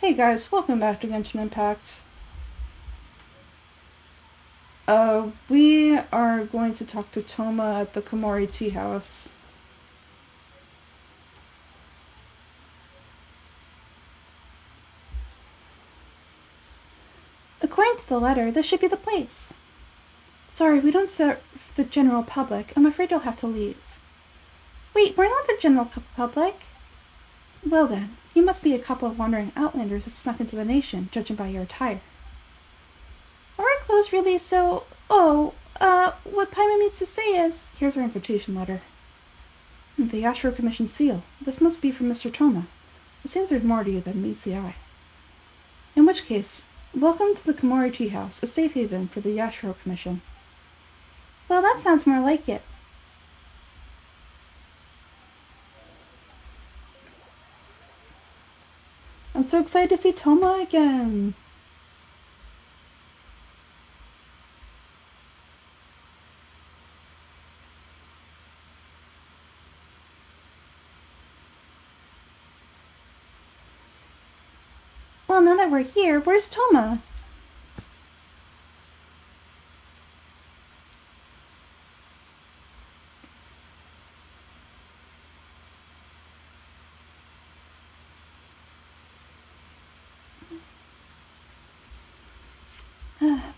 Hey guys, welcome back to Genshin Impact. We are going to talk to Toma at the Komori Tea House. According to the letter, this should be the place. Sorry, we don't serve the general public. I'm afraid you'll have to leave. Wait, we're not the general public? Well then, you must be a couple of wandering outlanders that snuck into the nation, judging by your attire. Are our clothes really so... what Paimon means to say is... Here's our invitation letter. The Ashro Commission seal. This must be from Mr. Toma. It seems there's more to you than meets the eye. In which case, welcome to the Komori Tea House, a safe haven for the Ashro Commission. Well, that sounds more like it. I'm so excited to see Toma again. Well, now that we're here, where's Toma?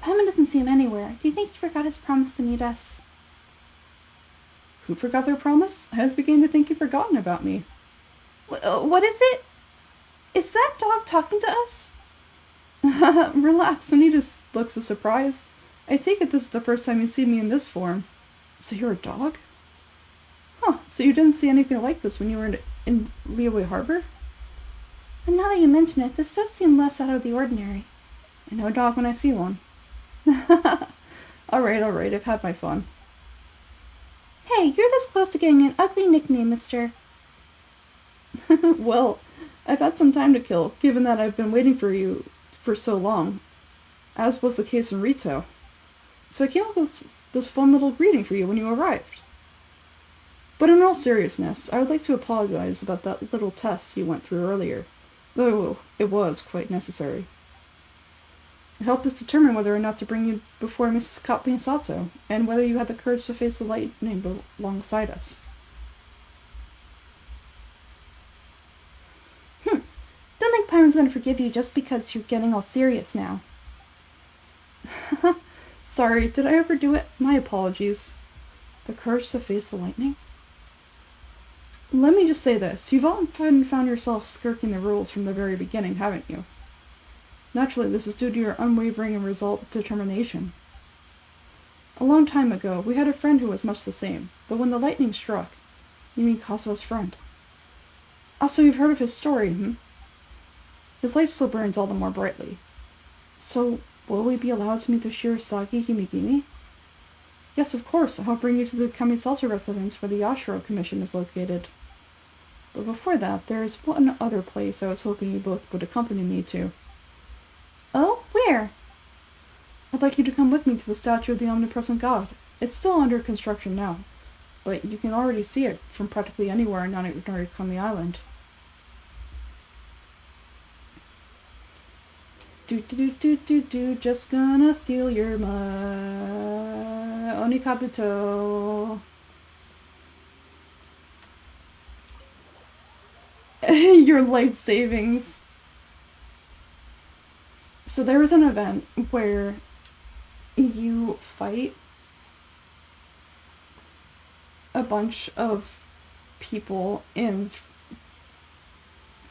Paimon doesn't see him anywhere. Do you think he forgot his promise to meet us? Who forgot their promise? I was beginning to think you'd forgotten about me. What is it? Is that dog talking to us? Relax, and he just looks so surprised. I take it this is the first time you see me in this form. So you're a dog? Huh, so you didn't see anything like this when you were in Liyue Harbor? And now that you mention it, this does seem less out of the ordinary. I know a dog when I see one. Alright, I've had my fun. Hey, you're this close to getting an ugly nickname, mister. Well, I've had some time to kill, given that I've been waiting for you for so long, as was the case in Rito. So I came up with this fun little greeting for you when you arrived. But in all seriousness, I would like to apologize about that little test you went through earlier, though it was quite necessary. It helped us determine whether or not to bring you before Miss Misato, and whether you had the courage to face the lightning alongside us. Don't think Pyron's gonna forgive you just because you're getting all serious now. Sorry, did I overdo it? My apologies. The courage to face the lightning? Let me just say this. You've often found yourself skirting the rules from the very beginning, haven't you? Naturally, this is due to your unwavering and resolute determination. A long time ago, we had a friend who was much the same, but when the lightning struck... You mean Kazuo's friend? Also, you've heard of his story, His light still burns all the more brightly. So, will we be allowed to meet the Shirasagi Himigimi? Yes, of course. I'll bring you to the Kamisato residence where the Yashiro Commission is located. But before that, there is one other place I was hoping you both would accompany me to. Oh? Where? I'd like you to come with me to the statue of the Omnipresent God. It's still under construction now, but you can already see it from practically anywhere on Narikami Island. Just gonna steal your Onikabuto. Your life savings. So there was an event where you fight a bunch of people, and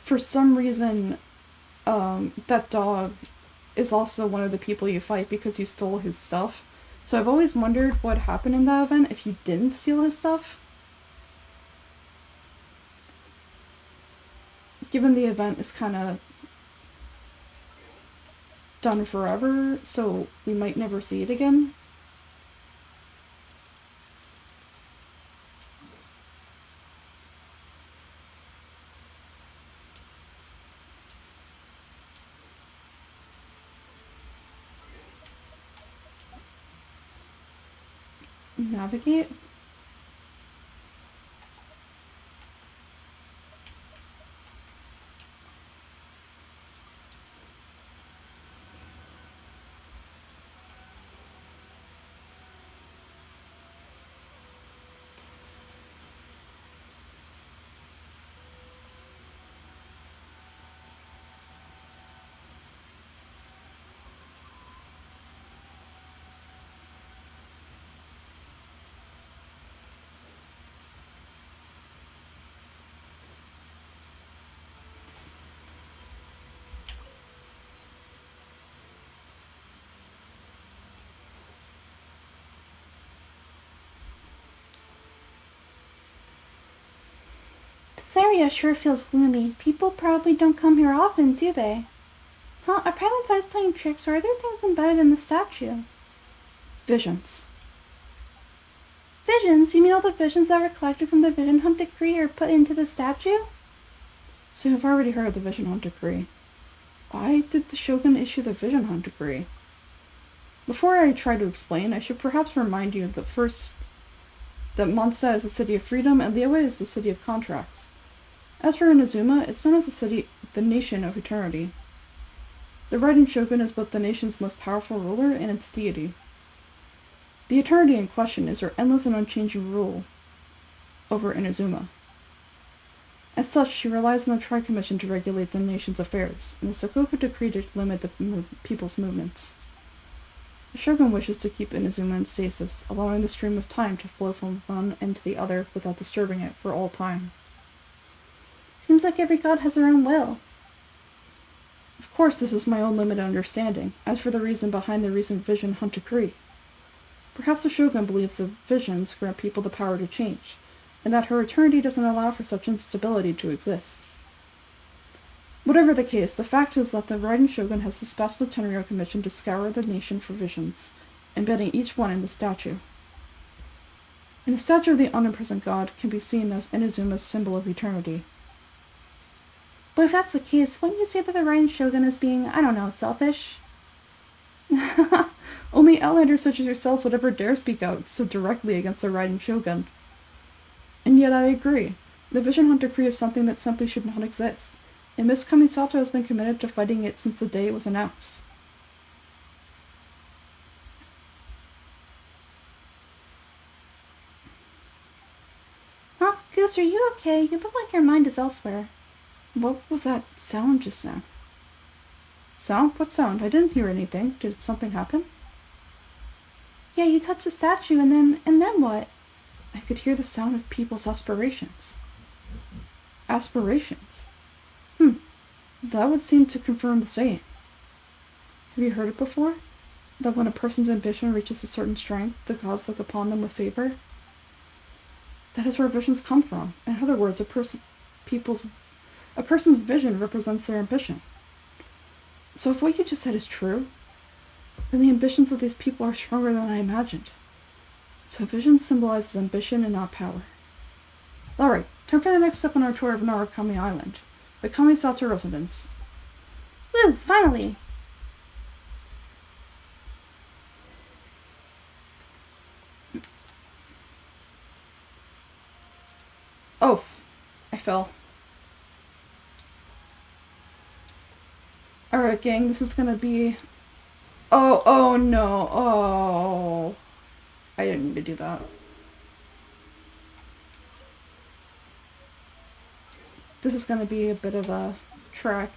for some reason, that dog is also one of the people you fight because you stole his stuff. So I've always wondered what happened in that event if you didn't steal his stuff. Given the event is kind of done forever, so we might never see it again. Navigate? area sure feels gloomy. People probably don't come here often, do they? Huh? Are Paimon eyes playing tricks, or are there things embedded in the statue? Visions. Visions? You mean all the visions that were collected from the Vision Hunt Decree are put into the statue? So you've already heard of the Vision Hunt Decree. Why did the Shogun issue the Vision Hunt Decree? Before I try to explain, I should perhaps remind you that Mondstadt is the city of freedom and Liyue is the city of contracts. As for Inazuma, it's known as the nation of eternity. The Raiden Shogun is both the nation's most powerful ruler and its deity. The eternity in question is her endless and unchanging rule over Inazuma. As such, she relies on the Tri-Commission to regulate the nation's affairs, and the Sokoku Decree to limit the people's movements. The Shogun wishes to keep Inazuma in stasis, allowing the stream of time to flow from one end to the other without disturbing it for all time. Seems like every god has their own will. Of course, this is my own limited understanding, as for the reason behind the recent Vision Hunt Decree. Perhaps the Shogun believes the visions grant people the power to change, and that her eternity doesn't allow for such instability to exist. Whatever the case, the fact is that the Raiden Shogun has dispatched the Tenryou Commission to scour the nation for visions, embedding each one in the statue. And the statue of the unimprisoned god can be seen as Inazuma's symbol of eternity. But if that's the case, wouldn't you say that the Raiden Shogun is being, I don't know, selfish? Only outlanders such as yourselves would ever dare speak out so directly against the Raiden Shogun. And yet I agree. The Vision Hunt Decree is something that simply should not exist, and Miss Kamisato has been committed to fighting it since the day it was announced. Huh? Goose, are you okay? You look like your mind is elsewhere. What was that sound just now? Sound? What sound? I didn't hear anything. Did something happen? Yeah, you touched the statue, and then what? I could hear the sound of people's aspirations. Aspirations? That would seem to confirm the saying. Have you heard it before? That when a person's ambition reaches a certain strength, the gods look upon them with favor? That is where visions come from. In other words, a person's vision represents their ambition. So if what you just said is true, then the ambitions of these people are stronger than I imagined. So vision symbolizes ambition and not power. Alright, time for the next step on our tour of Narukami Island, the Kamisato residence. Woo, finally! Oh, I fell. Alright, gang, this is gonna be... Oh no, oh. I didn't mean to do that. This is gonna be a bit of a trek.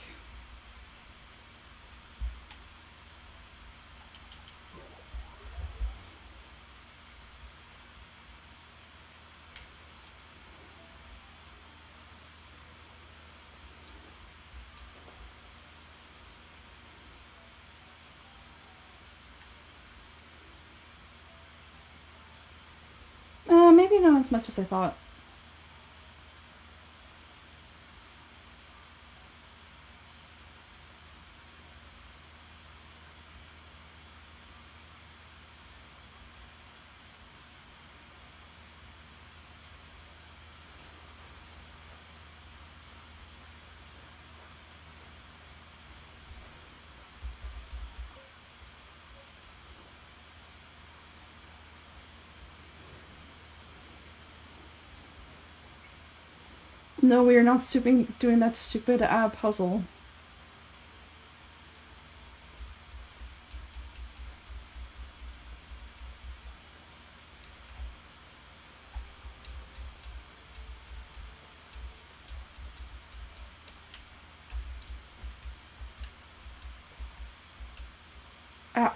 Maybe not as much as I thought. No, we are not doing that stupid ab puzzle. Ah.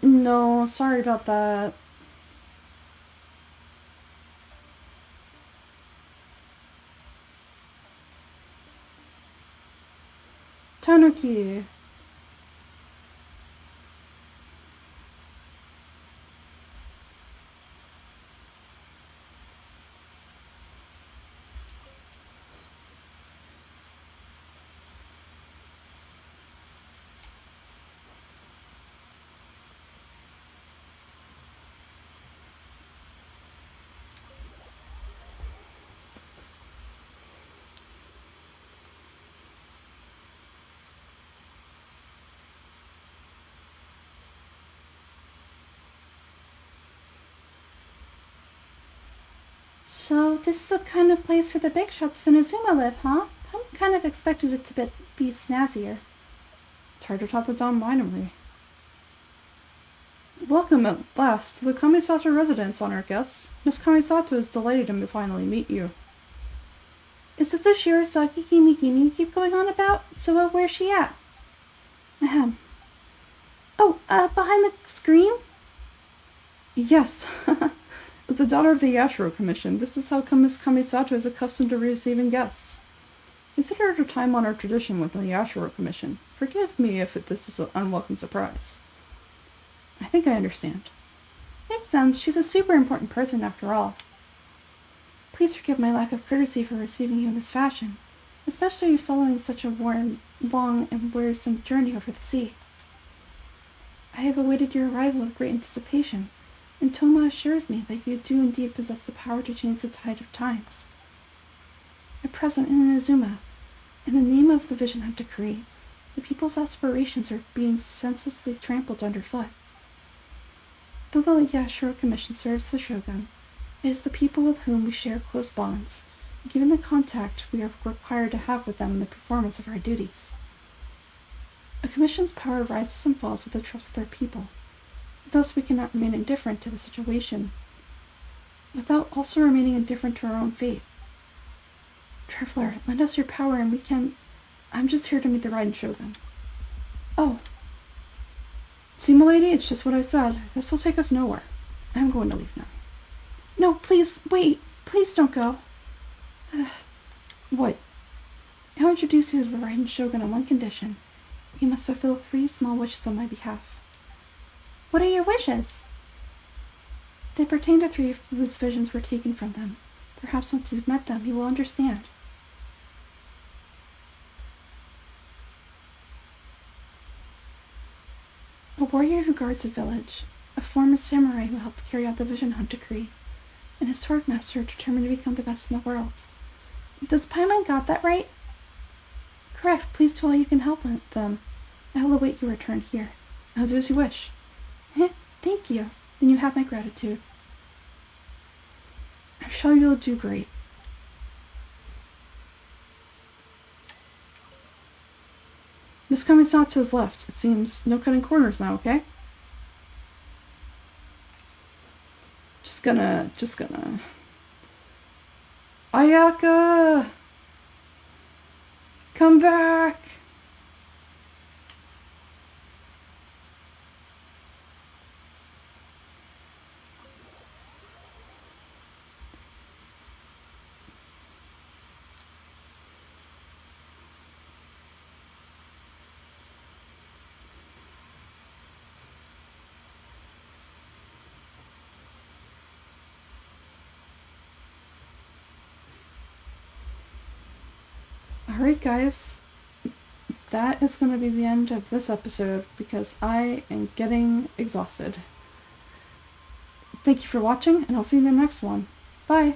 No, sorry about that. Tanuki. So, this is the kind of place where the big shots of Inazuma live, huh? I'm kind of expected it to be snazzier. It's hard to top the Don Winery. Welcome at last to the Kamisato residence, honored guests. Miss Kamisato is delighted to finally meet you. Is this the Shirosaki Gimi you keep going on about? So, where's she at? Ahem. Oh, behind the screen? Yes. As the daughter of the Yashiro Commission, this is how Miss Kamisato is accustomed to receiving guests. Consider it a time-honored tradition with the Yashiro Commission. Forgive me if this is an unwelcome surprise. I think I understand. Makes sense. She's a super important person after all. Please forgive my lack of courtesy for receiving you in this fashion, especially following such a long and wearisome journey over the sea. I have awaited your arrival with great anticipation, and Toma assures me that you do indeed possess the power to change the tide of times. At present in Inazuma, in the name of the Vision Hunt Decree, the people's aspirations are being senselessly trampled underfoot. Though the Yashiro Commission serves the Shogun, it is the people with whom we share close bonds, given the contact we are required to have with them in the performance of our duties. A commission's power rises and falls with the trust of their people. Thus we cannot remain indifferent to the situation, without also remaining indifferent to our own fate. Traveler, lend us your power and we can... I'm just here to meet the Raiden Shogun. Oh. See, milady, it's just what I said. This will take us nowhere. I'm going to leave now. No, please, wait. Please don't go. What? I'll introduce you to the Raiden Shogun on one condition. You must fulfill 3 small wishes on my behalf. What are your wishes? They pertain to 3 whose visions were taken from them. Perhaps once you've met them, you will understand. A warrior who guards a village, a former samurai who helped carry out the Vision Hunt Decree, and a swordmaster determined to become the best in the world. Does Paimon got that right? Correct. Please do all you can help them. I'll await your return here. As you wish. Thank you. Then you have my gratitude. I'm sure you'll do great. Miss Kamisato is left. It seems no cutting corners now, okay? Just gonna... Ayaka! Come back! Alright guys, that is going to be the end of this episode because I am getting exhausted. Thank you for watching and I'll see you in the next one. Bye!